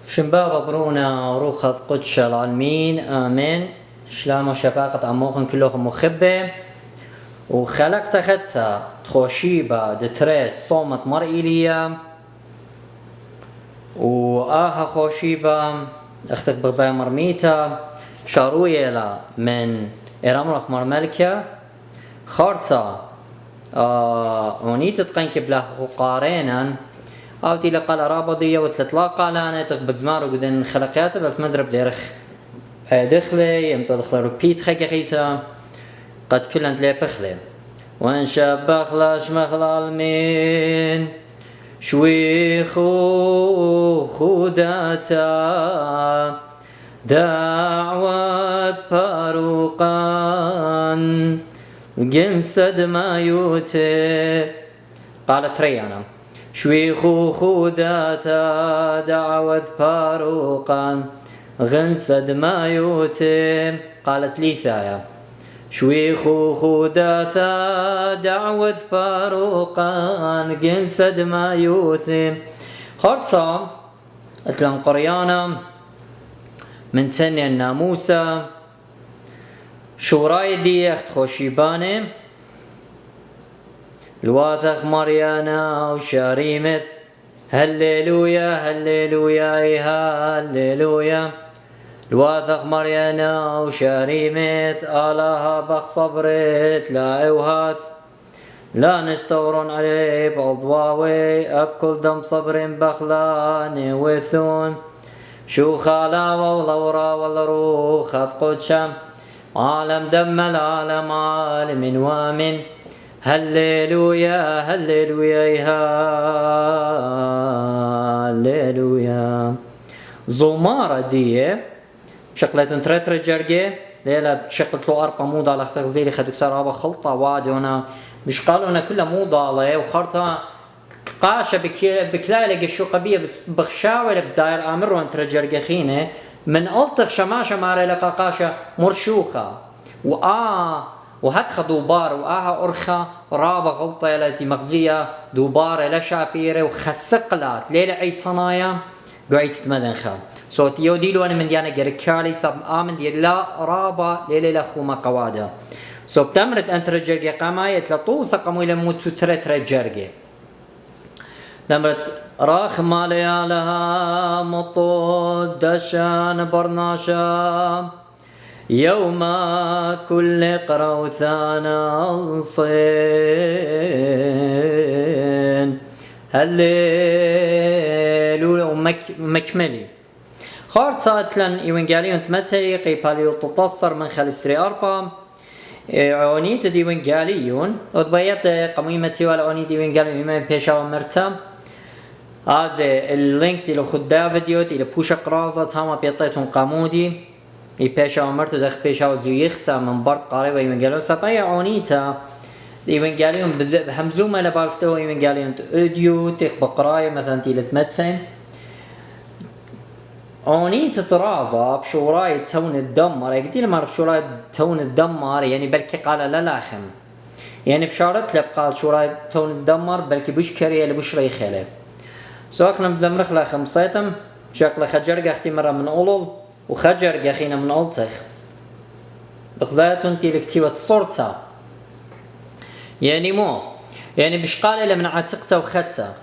شنبابا برونا وروخة قدش العالمين آمين. شلام وشفاقة عموخن كلهم مخبة وخلقت خدتا تخوشيبا دتريت صومت مرئيلية وآها خوشيبا اختك بغزايا مرميتا شارويلا من إرامرخ مرملكة خارتا ونيت تقنك بلا قارينا أوتي لقال رابضية وتلتلاقى لانه تقبزمار وقدن خلقياته بس مدرب ديرخ دخلي يمتو دخل روبيت خيكيتا قد كلن تلي بخلي وان شاب بخلاش مخلال من شويخو خوداتا دعوة باروقان جنسد ما يوتي قالت ريانا شويخو خوداتا دعوة باروقان غنسد ما يوتي قالت لي ثايا شويخو خوداتا دعوة باروقان غنسد ما يوتي خرطة اتلان قريانا من تني الناموسة شوراي دي اخت خوشيباني الواثق مريانا وشاريمث هللويا هللويا هللويا الواثق مريانا وشاريمث آلها بخ صبرت لا اوهاث لا نشتورون عليه بالضواوي أبكل دم صبر بخلاني وثون شو خالا والورا والروخ قدشم عالم دم العالم عالم وامن هللويا هللويا هللويا زمارة دي شقلتون ترتر جرجي ليلة شقلت له أربع موضة على تغزيلي خدو كتار أبا خلطة وادي هنا مش قالوا أنا كلها موضة عليه وخرطة قاشة بكلاي لقى شو قبية بس بخشاول بداير آمر وان ترجر خينه من ألطخ شماشة ماري لقا قاشة مرشوخة وهتخ دوبار وآها أرخة رابة غلطة التي مغزية دوبار لشابيرة وخسقلات ليلة عيد صنايا قاعد تتمدنخا صوت يوديلو أنا من ديانا قركالي صاب آمن دي لا رابة ليلة لخوما قوادة سو بتمرت أنت رجرقي قاماية تلطوسة قاموا إلى موتو ترت رجرقي نمرت راخ ماليالها مطود دشان برناشا يوم كل قروثانا الصين هللويا مكملي خارطات لن إيوانجاليون تمتري قيباليو تتصر من خلسري أربا عونيت ديوانجاليون وضبيت قميمتي والعوني ديوانجاليون إيمان بيشا ومرتا هذا اللينك دي لو خدا فيديو دي لبوشا قرازة تاما بيطيتون قامودي بيشا ومرتا دخ بيشا وزيختا من برد قريبا إيوانجاليون سبايا عونيتا إيوانجاليون همزومة لبارستو إيوانجاليون أوديو تيخ بقراية مثلا دي لتمتسين عونيت طرازة بشوراي تون الدمر يقدي لما بشوراي تون الدمر يعني بلكي قال لا لاخم يعني بشارت لب قال شوراي تون الدمر بلكي بشكري اللي بشري خيله سواقنا مزمرخ لا خمسيتم شكل خجرق اختي مرة من أولو وخجرق اخينا من ألتخ بغزايتون تي لكتيبة صورتها يعني مو يعني بشقالي لمن عتقتها وخدتها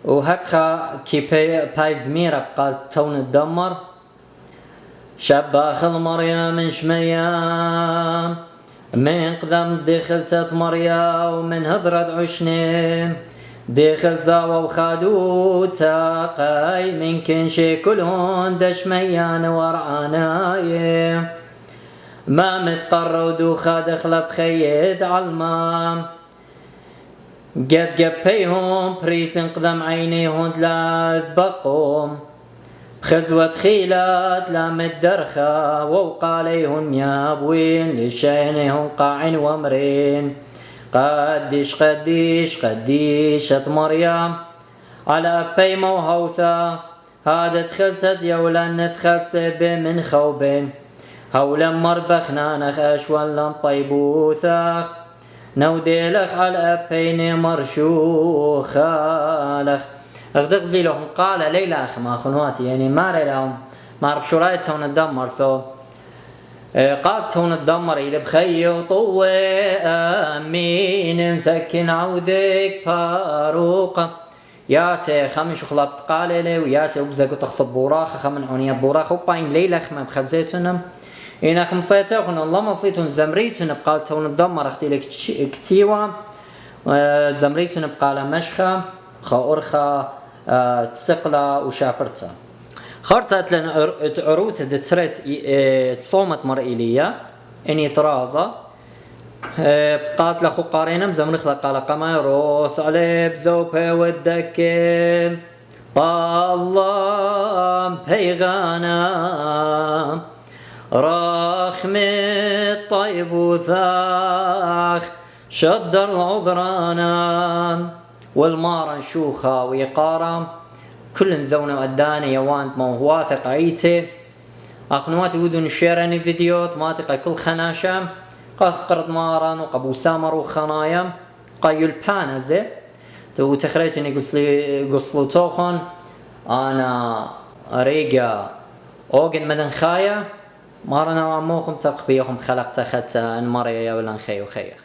وهتخا كي باي زميرة بقال تون الدمر شباخ المريم شمية من قدم دخلت مريا ومن هضرت عشني دخل ذاوى وخادو تاقاي من كنشي كلون دشميان ورعاناي ما مثقر ودوخا دخل بخيد علما قد قبيهم بريسن قدم عينيهم ثلاث بقوم خزوة خيلات لام الدرخة ووقاليهم يا ابوين لشينهم قاعن ومرين قديش قديش قديشة مريم على أبي موهوثة هذا دخلتت يولا نثخس من خوبين هولا مربخنا نخاش ولا طيبوثة نودي لخ على أبين مرشوخة لخ اغدغزي لهم قال ليلى أخ ما خنواتي يعني ما لهم ما أعرف شو رايت تو نتدمر قالت تو نتدمر إلى بخي وطوي أمين مسكن عودك باروقة ياتي خمش خلابت قاللي وياتي وبزق تخصب بوراخ خمن عنيا بوراخ وباين ليلة خم بخزيتهم إن خمصيتهم الله مصيتهم زمريتهم بقال تو نتدمر أختي لك كتيوة زمريتهم بقال مشخة خورخة تسقلة وشابرتها خرطت لنا عروت دترت تصومت مرئيلية إني طرازة قالت لأخو قارينم زمرخ قال قما روس علي بزوبه ودك الله بيغانا رخم الطيب وثاخ شدر العذرانا والمارا شوخة ويقارا كل زونا وداني يوان ما هو واثق عيته اخنواتي ودون شيرني فيديو تماتق كل خناشة قرد مارا وقبو سامر وخنايا قايل بانزي تو تخريتني قصلو توخن انا ريقا اوغن مدن خايا مارنا واموخم تقبيهم خلقت خدت ان مريا ولا خيو خيخ